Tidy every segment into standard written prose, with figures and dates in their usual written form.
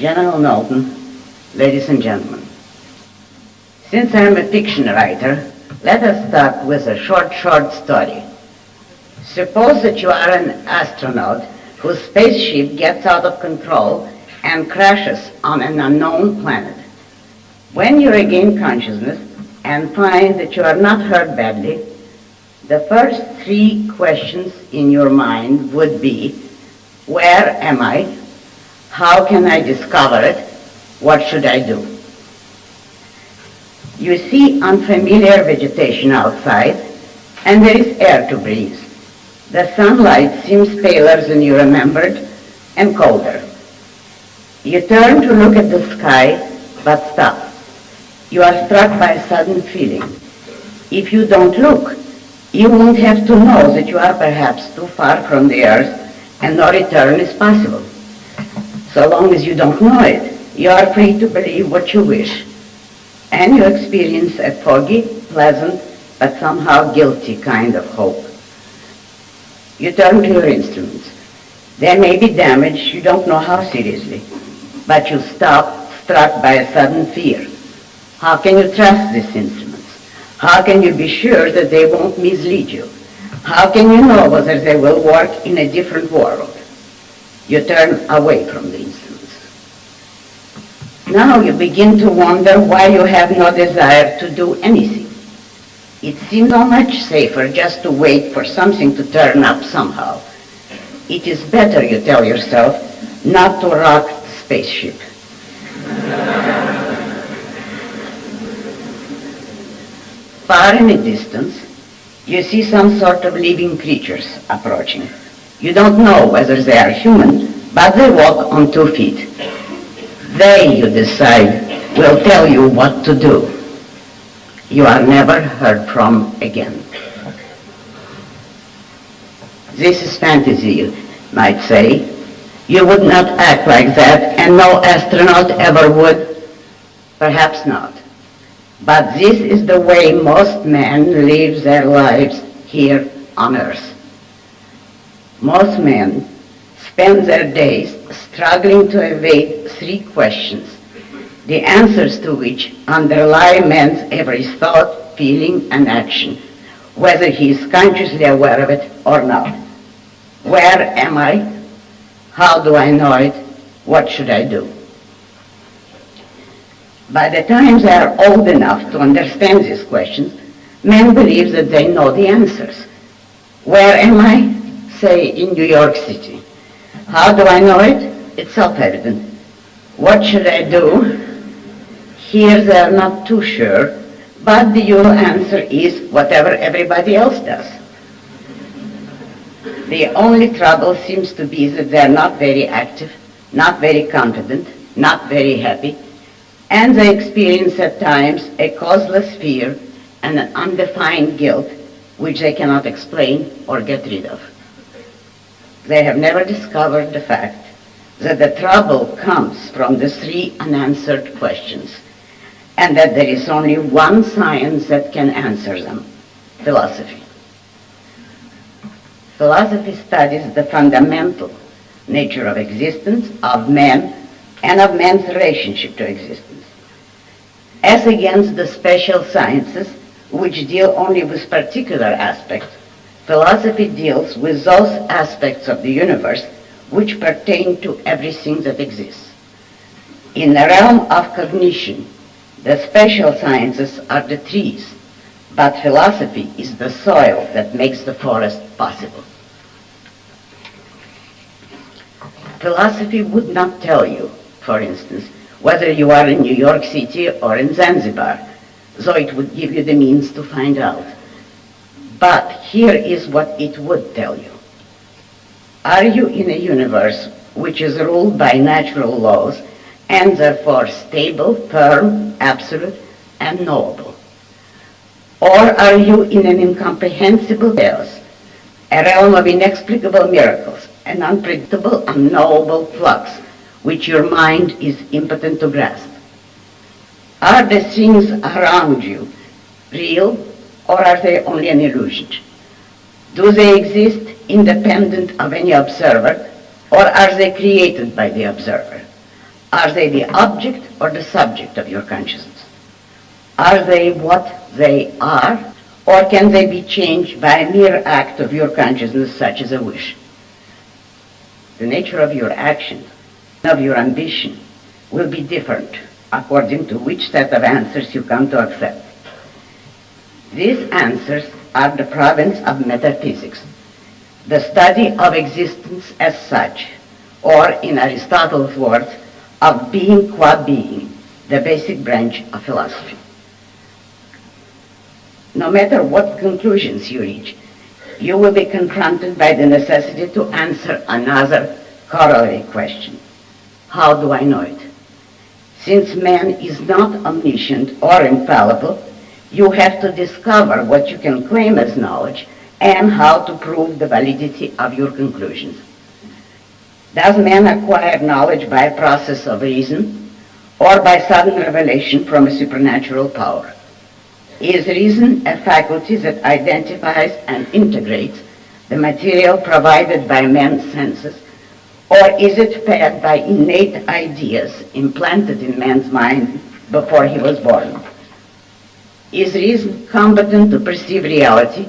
General Norton, ladies and gentlemen. Since I'm a fiction writer, let us start with a short story. Suppose that you are an astronaut whose spaceship gets out of control and crashes on an unknown planet. When you regain consciousness and find that you are not hurt badly, the first 3 questions in your mind would be, where am I? How can I discover it? What should I do? You see unfamiliar vegetation outside, and there is air to breathe. The sunlight seems paler than you remembered and colder. You turn to look at the sky, but stop. You are struck by a sudden feeling. If you don't look, you won't have to know that you are perhaps too far from the earth and no return is possible. So long as you don't know it, you are free to believe what you wish. And you experience a foggy, pleasant, but somehow guilty kind of hope. You turn to your instruments. There may be damage, you don't know how seriously, but you stop, struck by a sudden fear. How can you trust these instruments? How can you be sure that they won't mislead you? How can you know whether they will work in a different world? You turn away from the instruments. Now you begin to wonder why you have no desire to do anything. It seems so much safer just to wait for something to turn up somehow. It is better, you tell yourself, not to rock the spaceship. Far in the distance, you see some sort of living creatures approaching. You don't know whether they are human, but they walk on 2 feet. They, you decide, will tell you what to do. You are never heard from again. This is fantasy, you might say. You would not act like that, and no astronaut ever would. Perhaps not. But this is the way most men live their lives here on Earth. Most men spend their days struggling to evade 3 questions, the answers to which underlie man's every thought, feeling, and action, whether he is consciously aware of it or not. Where am I? How do I know it? What should I do? By the time they are old enough to understand these questions, men believe that they know the answers. Where am I? Say, in New York City. How do I know it? It's self-evident. What should I do? Here they are not too sure, but the usual answer is whatever everybody else does. The only trouble seems to be that they are not very active, not very confident, not very happy, and they experience at times a causeless fear and an undefined guilt which they cannot explain or get rid of. They have never discovered the fact that the trouble comes from the 3 unanswered questions, and that there is only one science that can answer them: philosophy. Philosophy studies the fundamental nature of existence, of man, and of man's relationship to existence. As against the special sciences, which deal only with particular aspects, philosophy deals with those aspects of the universe which pertain to everything that exists. In the realm of cognition, the special sciences are the trees, but philosophy is the soil that makes the forest possible. Philosophy would not tell you, for instance, whether you are in New York City or in Zanzibar, though it would give you the means to find out. But here is what it would tell you. Are you in a universe which is ruled by natural laws and therefore stable, firm, absolute, and knowable? Or are you in an incomprehensible chaos, a realm of inexplicable miracles, an unpredictable, unknowable flux, which your mind is impotent to grasp? Are the things around you real, or are they only an illusion? Do they exist independent of any observer, or are they created by the observer? Are they the object or the subject of your consciousness? Are they what they are, or can they be changed by a mere act of your consciousness, such as a wish? The nature of your action, of your ambition, will be different according to which set of answers you come to accept. These answers are the province of metaphysics, the study of existence as such, or, in Aristotle's words, of being qua being, the basic branch of philosophy. No matter what conclusions you reach, you will be confronted by the necessity to answer another corollary question. How do I know it? Since man is not omniscient or infallible, you have to discover what you can claim as knowledge and how to prove the validity of your conclusions. Does man acquire knowledge by a process of reason or by sudden revelation from a supernatural power? Is reason a faculty that identifies and integrates the material provided by man's senses, or is it fed by innate ideas implanted in man's mind before he was born? Is reason competent to perceive reality,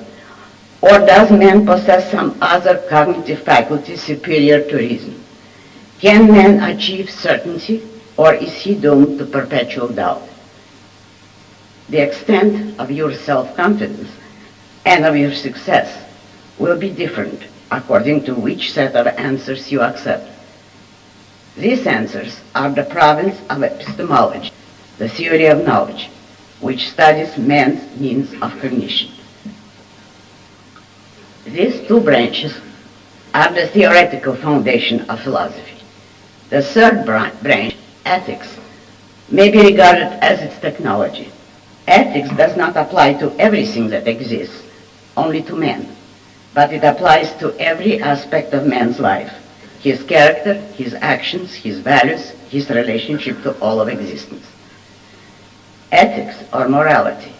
or does man possess some other cognitive faculty superior to reason? Can man achieve certainty, or is he doomed to perpetual doubt? The extent of your self-confidence and of your success will be different according to which set of answers you accept. These answers are the province of epistemology, the theory of knowledge, which studies man's means of cognition. These two branches are the theoretical foundation of philosophy. The third branch, ethics, may be regarded as its technology. Ethics does not apply to everything that exists, only to man, but it applies to every aspect of man's life, his character, his actions, his values, his relationship to all of existence. Ethics, or morality,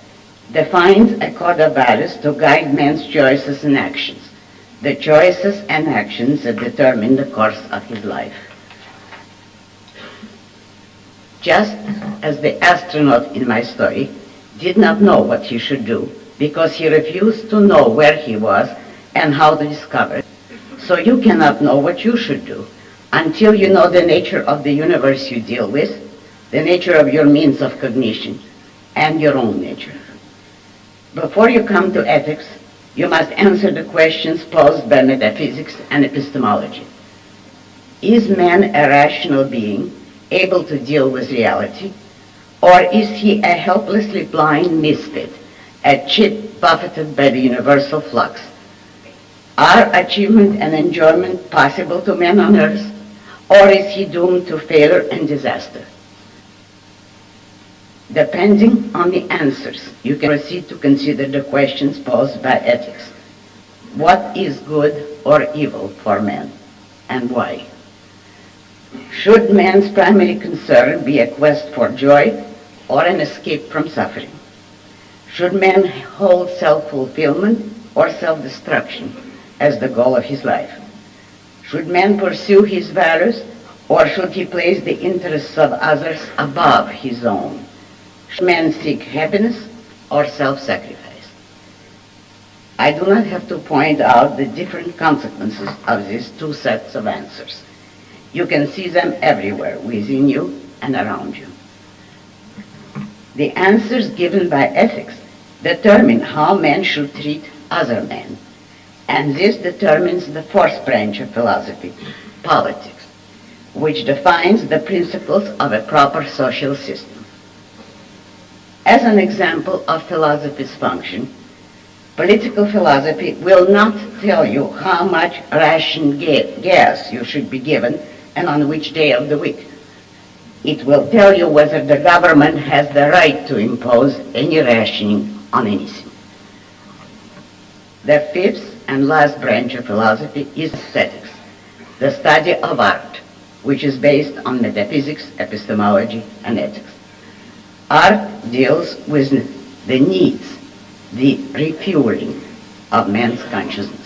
defines a code of values to guide man's choices and actions, the choices and actions that determine the course of his life. Just as the astronaut in my story did not know what he should do because he refused to know where he was and how to discover it, so you cannot know what you should do until you know the nature of the universe you deal with, the nature of your means of cognition, and your own nature. Before you come to ethics, you must answer the questions posed by metaphysics and epistemology. Is man a rational being, able to deal with reality, or is he a helplessly blind misfit, a chip buffeted by the universal flux? Are achievement and enjoyment possible to man on earth, or is he doomed to failure and disaster? Depending on the answers, you can proceed to consider the questions posed by ethics. What is good or evil for man, and why? Should man's primary concern be a quest for joy or an escape from suffering? Should man hold self-fulfillment or self-destruction as the goal of his life? Should man pursue his values, or should he place the interests of others above his own? Should man seek happiness or self-sacrifice? I do not have to point out the different consequences of these two sets of answers. You can see them everywhere, within you and around you. The answers given by ethics determine how men should treat other men, and this determines the fourth branch of philosophy, politics, which defines the principles of a proper social system. As an example of philosophy's function, political philosophy will not tell you how much ration gas you should be given and on which day of the week. It will tell you whether the government has the right to impose any rationing on anything. The fifth and last branch of philosophy is aesthetics, the study of art, which is based on metaphysics, epistemology, and ethics. Art deals with the needs, the refueling of man's consciousness.